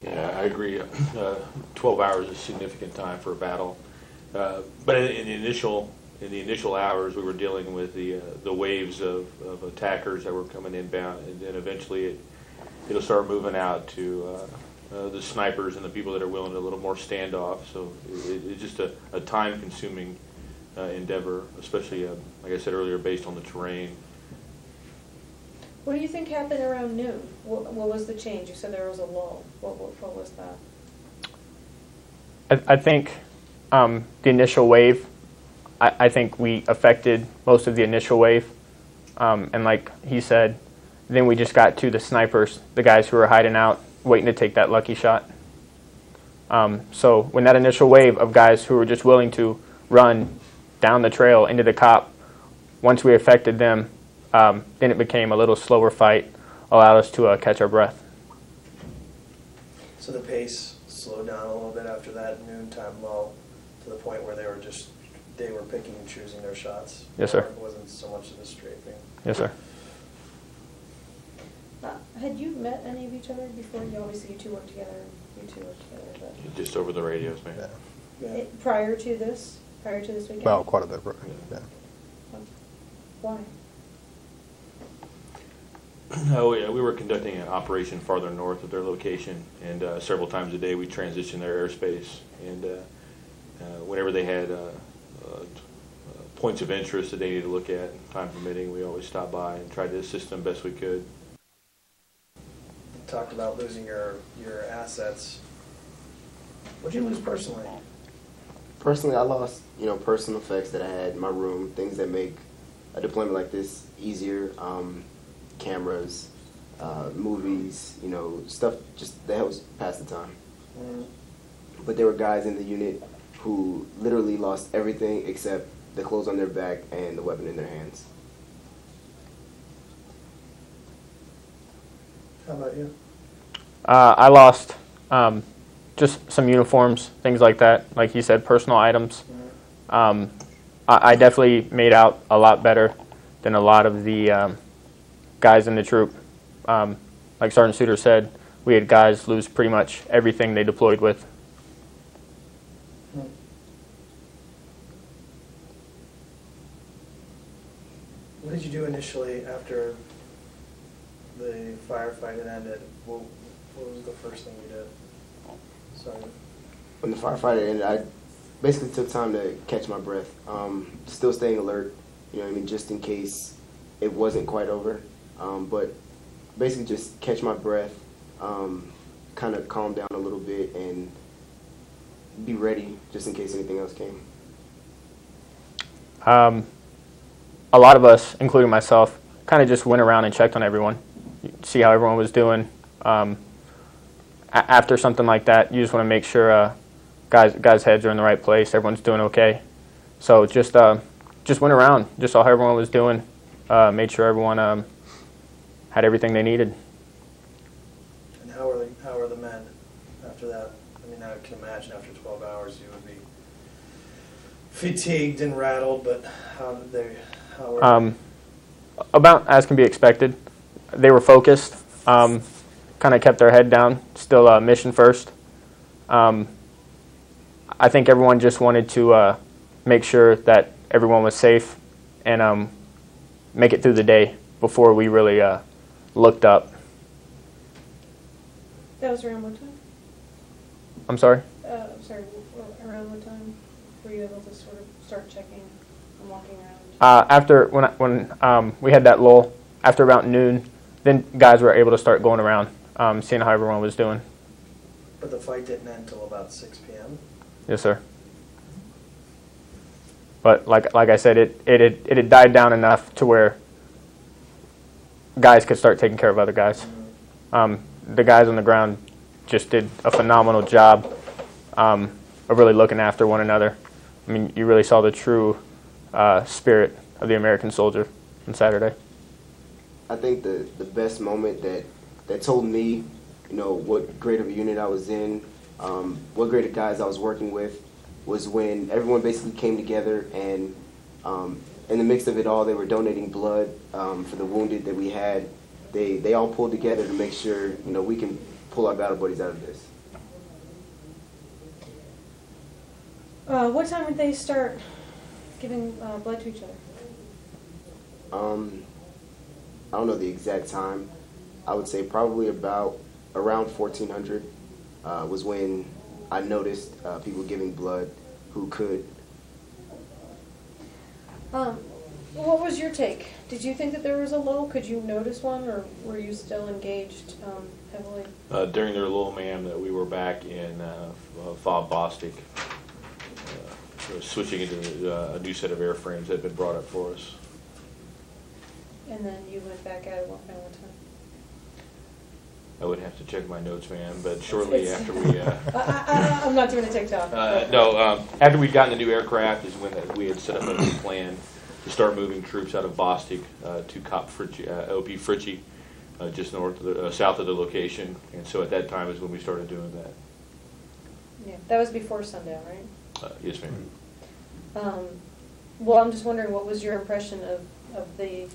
Yeah, I agree. 12 hours is a significant time for a battle. But in the initial hours, we were dealing with the waves of attackers that were coming inbound, and then eventually it'll start moving out to the snipers and the people that are willing to a little more standoff. So it's just a time-consuming endeavor, especially like I said earlier, based on the terrain. What do you think happened around noon? What was the change? You said there was a lull. What was that? I think the initial wave, I think we affected most of the initial wave. And like he said, then we just got to the snipers, the guys who were hiding out, waiting to take that lucky shot. So when that initial wave of guys who were just willing to run down the trail into the cop, once we affected them, then it became a little slower fight, allowed us to catch our breath. So the pace slowed down a little bit after that noontime lull to the point where they were picking and choosing their shots. Yes, sir. It wasn't so much of a straight thing. Yes, sir. Had you met any of each other before? Obviously, you two worked together. But Just over the radios, maybe. Yeah. Prior to this weekend. Well, quite a bit, yeah. Why? We were conducting an operation farther north of their location, and several times a day we transitioned their airspace. And whenever they had points of interest that they needed to look at, time permitting, we always stopped by and tried to assist them best we could. You talked about losing your assets. What did you lose personally? Personally, I lost, personal effects that I had in my room, things that make a deployment like this easier. Cameras, movies, stuff just that helps pass the time. But there were guys in the unit who literally lost everything except the clothes on their back and the weapon in their hands. How about you? I lost just some uniforms, things like that. Like he said, personal items. I definitely made out a lot better than a lot of the guys in the troop. Like Sergeant Souter said, we had guys lose pretty much everything they deployed with. What did you do initially after the firefight had ended? What was the first thing you did? Sorry. When the firefight ended, I basically took time to catch my breath. Still staying alert, just in case it wasn't quite over. But basically just catch my breath, kind of calm down a little bit, and be ready just in case anything else came. A lot of us, including myself, kind of just went around and checked on everyone, see how everyone was doing. After something like that, you just want to make sure guys' heads are in the right place, everyone's doing okay. So just went around, just saw how everyone was doing, made sure everyone had everything they needed. And how are the men after that? I mean, I can imagine after 12 hours you would be fatigued and rattled, but how were they? About as can be expected. They were focused, kind of kept their head down, still mission first. I think everyone just wanted to make sure that everyone was safe and make it through the day before we really looked up. That was around what time? I'm sorry? Around what time were you able to sort of start checking and walking around? After when we had that lull, after about noon, then guys were able to start going around, seeing how everyone was doing. But the fight didn't end until about 6 p.m.? Yes, sir. But like I said, it had died down enough to where guys could start taking care of other guys. The guys on the ground just did a phenomenal job of really looking after one another. I mean, you really saw the true spirit of the American soldier on Saturday. I think the best moment that told me, what grade of a unit I was in, what grade of guys I was working with, was when everyone basically came together and in the mix of it all, they were donating blood for the wounded that we had. They all pulled together to make sure we can pull our battle buddies out of this. What time would they start giving blood to each other? I don't know the exact time. I would say probably around 1400 was when I noticed people giving blood who could. What was your take? Did you think that there was a lull? Could you notice one, or were you still engaged heavily? During their lull, ma'am, that we were back in Fob Bostic, switching into a new set of airframes that had been brought up for us. And then you went back at one time? I would have to check my notes, ma'am, but shortly after we... I'm not doing a TikTok. After we'd gotten the new aircraft is when we had set up a new plan to start moving troops out of Bostic to OP Fritchie, just south of the location. And so at that time is when we started doing that. Yeah, that was before sundown, right? Yes, ma'am. Well, I'm just wondering, what was your impression of the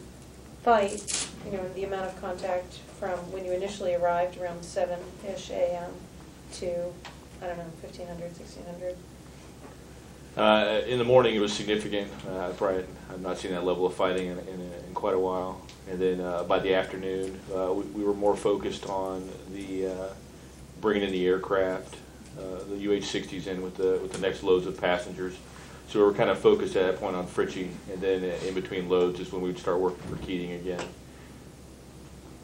fight, and the amount of contact from when you initially arrived around 7-ish a.m. to, I don't know, 1500, 1600? In the morning, it was significant. I've not seen that level of fighting in quite a while. And then by the afternoon, we were more focused on the bringing in the aircraft, the UH-60s in with the next loads of passengers. So we were kind of focused at that point on Fritchie, and then in between loads is when we'd start working for Keating again.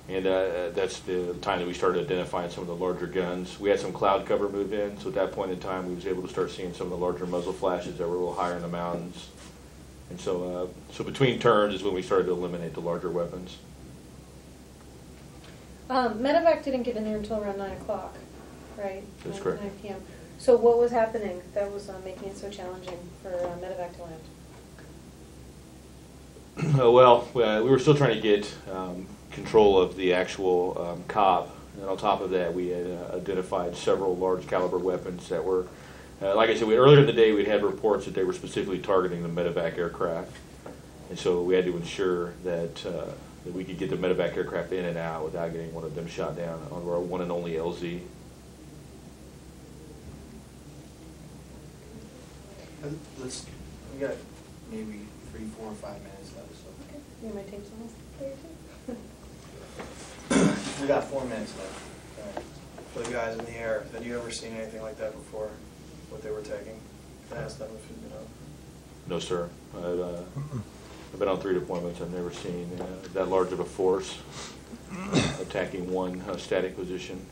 And that's the time that we started identifying some of the larger guns. We had some cloud cover move in, so at that point in time we was able to start seeing some of the larger muzzle flashes that were a little higher in the mountains. And so between turns is when we started to eliminate the larger weapons. Medevac didn't get in there until around 9 o'clock, right? That's correct. 9 p.m. So what was happening that was making it so challenging for Medevac to land? We were still trying to get control of the actual COP. And on top of that, we had identified several large caliber weapons that were, like I said, earlier in the day we'd had reports that they were specifically targeting the medevac aircraft. And so we had to ensure that we could get the medevac aircraft in and out without getting one of them shot down on our one and only LZ. We got maybe 3, 4, or 5 minutes left. So. Okay. You might take some We got 4 minutes left. For the guys in the air, had you ever seen anything like that before? What they were taking? I asked them if you know. No, sir. I've been on 3 deployments. I've never seen that large of a force attacking one static position.